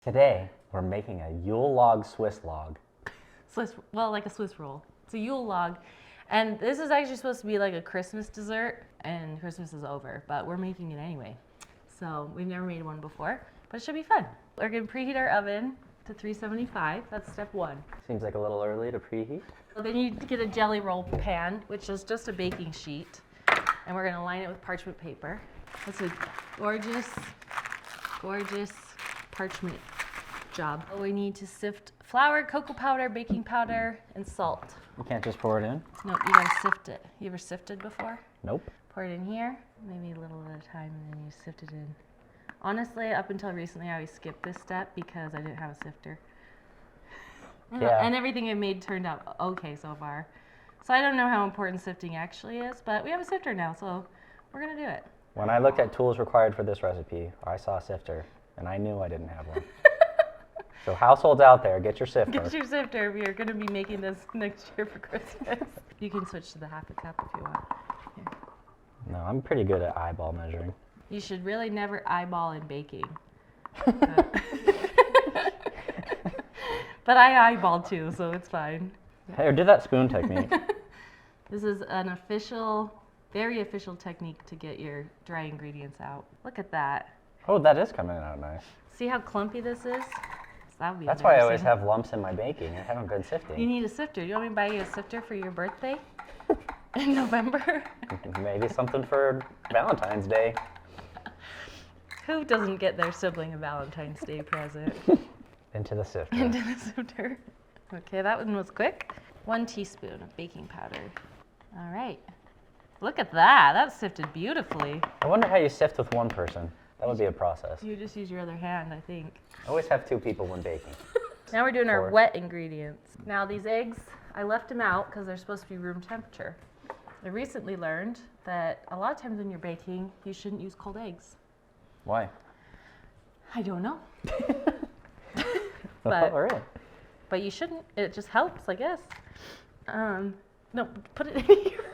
Today, we're making a Yule Log Swiss log. Like a Swiss roll. It's a Yule log. And this is actually supposed to be like a Christmas dessert, and Christmas is over, but we're making it anyway. So we've never made one before, but it should be fun. We're gonna preheat our oven to 375. That's step one. Seems like a little early to preheat. So then you get a jelly roll pan, which is just a baking sheet, and we're gonna line it with parchment paper. That's a gorgeous, gorgeous parchment job. We need to sift flour, cocoa powder, baking powder, and salt. You can't just pour it in? No, you gotta sift it. You ever sifted before? Nope. Pour it in here, maybe a little at a time, and then you sift it in. Honestly, up until recently, I always skipped this step because I didn't have a sifter. Yeah. And everything I made turned out okay so far. So I don't know how important sifting actually is, but we have a sifter now, so we're gonna do it. When I looked at tools required for this recipe, I saw a sifter, and I knew I didn't have one. So households out there, get your sifter. Get your sifter if you're gonna be making this next year for Christmas. You can switch to the half a cup if you want. Here. No, I'm pretty good at eyeball measuring. You should really never eyeball in baking. But I eyeball too, so it's fine. Hey, or do that spoon technique. This is an official, very official technique to get your dry ingredients out. Look at that. Oh, that is coming out nice. See how clumpy this is? That would be That's why I always embarrassing. have lumps in my baking. I haven't been sifting. You need a sifter. Do you want me to buy you a sifter for your birthday in November? Maybe something for Valentine's Day. Who doesn't get their sibling a Valentine's Day present? Into the sifter. Into the sifter. Okay, that one was quick. 1 teaspoon of baking powder. All right. Look at that. That's sifted beautifully. I wonder how you sift with one person. That would be a process. You just use your other hand, I think. I always have 2 people when baking. Now we're doing our 4. wet ingredients. Now these eggs, I left them out because they're supposed to be room temperature. I recently learned that a lot of times when you're baking, you shouldn't use cold eggs. Why? I don't know. All right. But you shouldn't. It just helps, I guess. No, put it in here.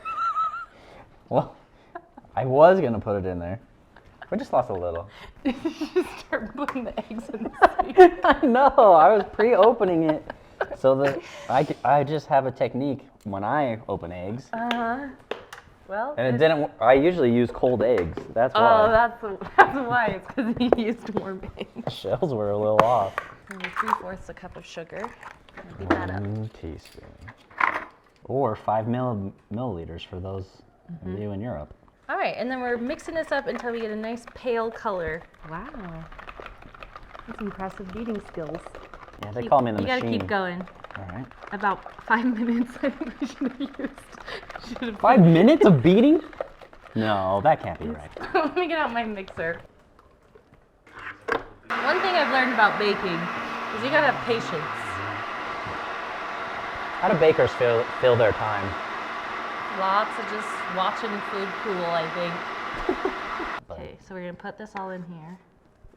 Well, I was going to put it in there. We just lost a little. Just start putting the eggs in the sink. I know. I was pre-opening it so that I just have a technique when I open eggs. Well. And it didn't. I usually use cold eggs. That's Oh, why. that's why. It's because you used warm eggs. The shells were a little off. And 3/4 a cup of sugar. Beat that up. 1 teaspoon. Or 5 milliliters for those of you in Europe. All right, and then we're mixing this up until we get a nice pale color. Wow. That's impressive beating skills. Yeah, they call me the You machine. gotta keep going. All right. About 5 minutes, I think we should have used. 5 minutes of beating? No, that can't be right. Let me get out my mixer. One thing I've learned about baking is you gotta have patience. How do bakers fill their time? Lots of just watching food cool, I think. Okay, so we're gonna put this all in here.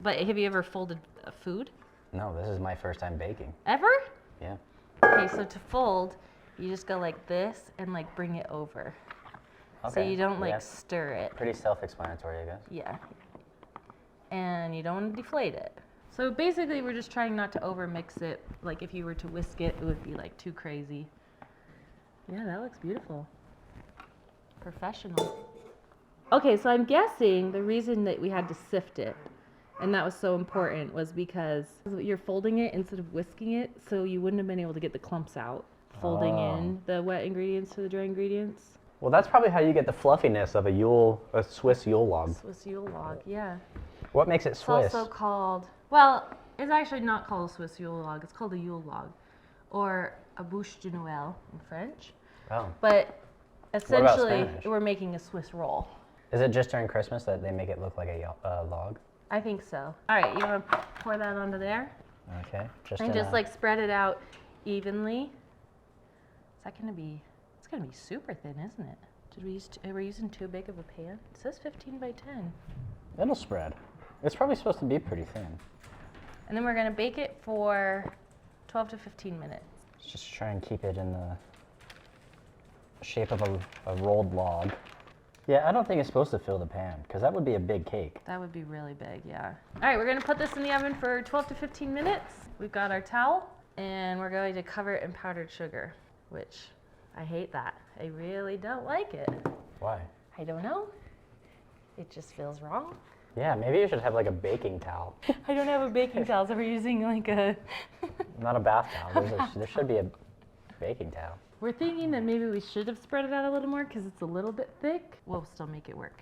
But have you ever folded food? No, this is my first time baking. Ever? Yeah. Okay, so to fold, you just go like this and like bring it over. Okay. So you don't like Yeah. stir it. Pretty self-explanatory, I guess. Yeah. And you don't want to deflate it. So basically we're just trying not to over mix it. Like if you were to whisk it, it would be like too crazy. Yeah, that looks beautiful. Professional. Okay, so I'm guessing the reason that we had to sift it and that was so important was because you're folding it instead of whisking it, so you wouldn't have been able to get the clumps out. Folding in the wet ingredients to the dry ingredients. Well, that's probably how you get the fluffiness of a Swiss Yule log. Swiss Yule Log, yeah. What makes it It's Swiss? also called, well, it's actually not called a Swiss Yule Log. It's called a Yule Log, or a bûche de Noël in French. Oh. But about essentially, Spanish? we're making a Swiss roll. Is it just during Christmas that they make it look like a log? I think so. All right, you want to pour that onto there? Okay. And just like spread it out evenly. Is that gonna be? It's gonna be super thin, isn't it? Did we use? Are we using too big of a pan? It says 15 by 10. It'll spread. It's probably supposed to be pretty thin. And then we're gonna bake it for 12 to 15 minutes. Just try and keep it in the shape of a rolled log. Yeah, I don't think it's supposed to fill the pan because that would be a big cake. That would be really big, yeah. All right, we're gonna put this in the oven for 12 to 15 minutes. We've got our towel and we're going to cover it in powdered sugar, which I hate that. I really don't like it. Why? I don't know. It just feels wrong. Yeah, maybe you should have like a baking towel. I don't have a baking towel, so we're using like a... Not a bath towel. There should be a baking towel. We're thinking that maybe we should have spread it out a little more because it's a little bit thick. We'll still make it work.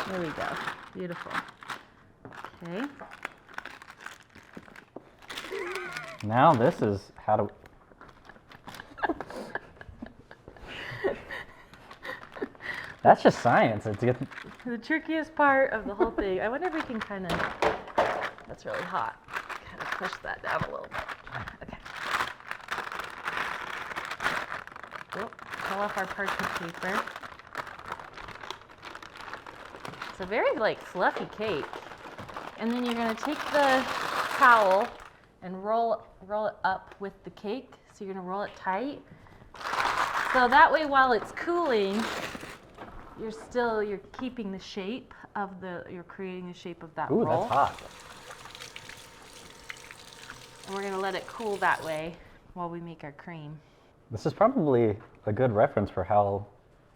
There we go. Beautiful. Okay. Now this is how to... That's just science. It's good. The trickiest part of the whole thing, I wonder if we can kind of, that's really hot. Kind of push that down a little bit. Okay. We'll pull off our parchment paper. It's a very like fluffy cake. And then you're gonna take the towel and roll it up with the cake. So you're gonna roll it tight. So that way while it's cooling, you're keeping the shape of you're creating the shape of that Ooh, roll. that's hot. And we're gonna let it cool that way while we make our cream. This is probably a good reference for how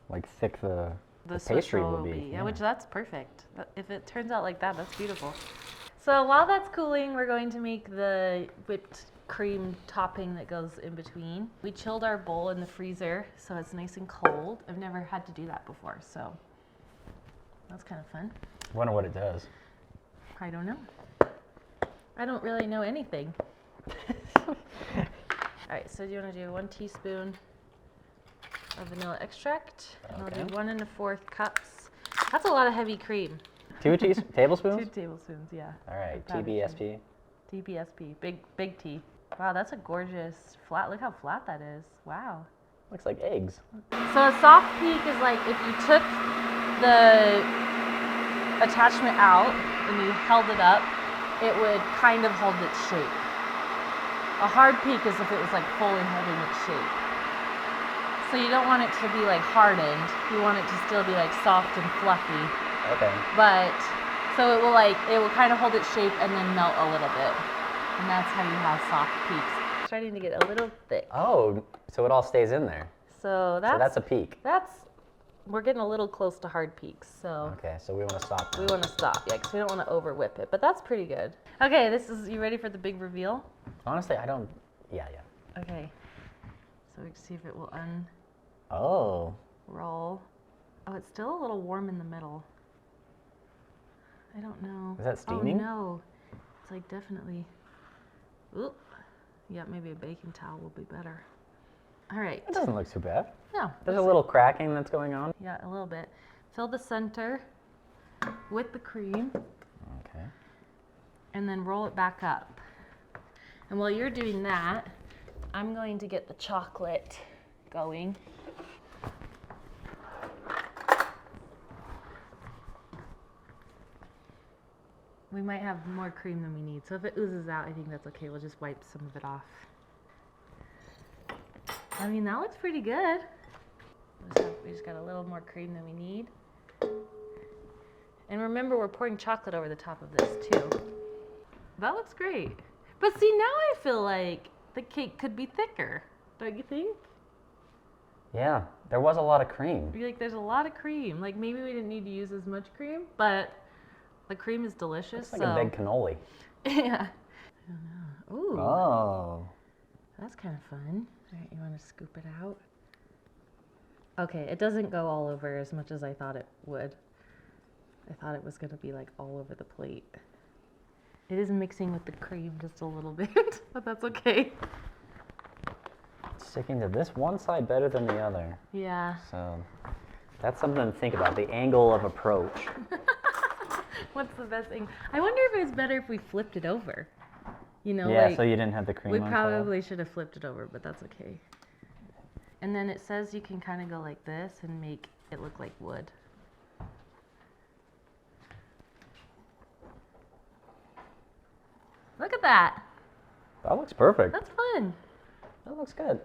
like thick the Swiss pastry roll will be. Yeah, which that's perfect. If it turns out like that, that's beautiful. So while that's cooling, we're going to make the whipped cream topping that goes in between. We chilled our bowl in the freezer so it's nice and cold. I've never had to do that before, so that's kind of fun. I wonder what it does. I don't know. I don't really know anything. All right, so do you want to do 1 teaspoon of vanilla extract? And Okay. I'll do 1 1/4 cups. That's a lot of heavy cream. 2 tablespoons? 2 tablespoons, yeah. All right, Powdered TBSP. TBSP, big T. Wow, that's a gorgeous flat. Look how flat that is. Wow. Looks like eggs. So a soft peak is like if you took the attachment out and you held it up, it would kind of hold its shape. A hard peak is if it was like fully holding its shape. So you don't want it to be like hardened. You want it to still be like soft and fluffy. Okay. But so it will kind of hold its shape and then melt a little bit. And that's how you have soft peaks. It's starting to get a little thick. Oh, so it all stays in there. So So that's a peak. We're getting a little close to hard peaks. So Okay, so we want to stop we now. want to stop, yeah, because we don't want to over whip it. But that's pretty good. Okay, you ready for the big reveal? Honestly, I don't. Yeah. Okay. So we can see if it will Oh. unroll. Oh, it's still a little warm in the middle. I don't know. Is that steaming? Oh no, it's like definitely. Oop. Yeah, maybe a baking towel will be better. All right. It doesn't look too bad. No. There's a little cracking that's going on. Yeah, a little bit. Fill the center with the cream Okay. and then roll it back up. And while you're doing that, I'm going to get the chocolate going. We might have more cream than we need, so if it oozes out, I think that's okay. We'll just wipe some of it off. I mean, that looks pretty good. We just got a little more cream than we need. And remember, we're pouring chocolate over the top of this too. That looks great. But see, now I feel like the cake could be thicker, don't you think? Yeah, there was a lot of cream. Like, there's a lot of cream. Like, maybe we didn't need to use as much cream, but the cream is delicious. It's like a big cannoli. Yeah. I don't know. Ooh. Oh. That's kind of fun. All right, you want to scoop it out? Okay, it doesn't go all over as much as I thought it would. I thought it was going to be like all over the plate. It is mixing with the cream just a little bit, but that's okay. Sticking to this one side better than the other. Yeah. So that's something to think about, the angle of approach. What's the best thing? I wonder if it's better if we flipped it over. You know, Yeah, like, so you didn't have the cream we on top? probably should have flipped it over, but that's okay. And then it says you can kind of go like this and make it look like wood. Look at that. That looks perfect. That's fun. That looks good.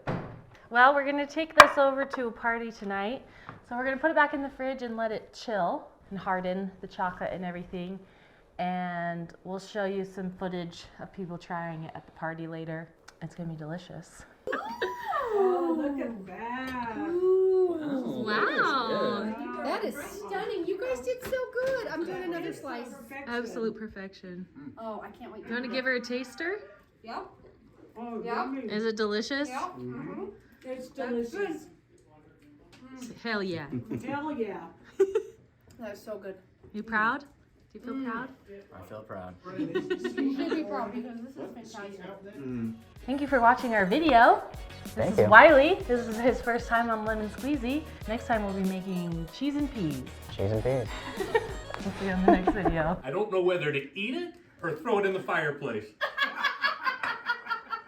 Well, we're going to take this over to a party tonight. So we're gonna put it back in the fridge and let it chill and harden the chocolate and everything. And we'll show you some footage of people trying it at the party later. It's gonna be delicious. Oh, look at that. Ooh, Wow. that is stunning. You guys did so good. I'm doing another slice. Absolute perfection. Oh, I can't wait. You wanna give her a taster? Yep. Oh, Yeah. yummy. Is it delicious? Yep. Mm-hmm. It's delicious. Hell yeah. Hell yeah. That's so good. You proud? Do you feel proud? I feel proud. You should be proud because this is fantastic. Thank you for watching our video. This Thank is you. Wiley. This is his first time on Lemon Squeezy. Next time we'll be making cheese and peas. Cheese and peas. We'll see you on the next video. I don't know whether to eat it or throw it in the fireplace.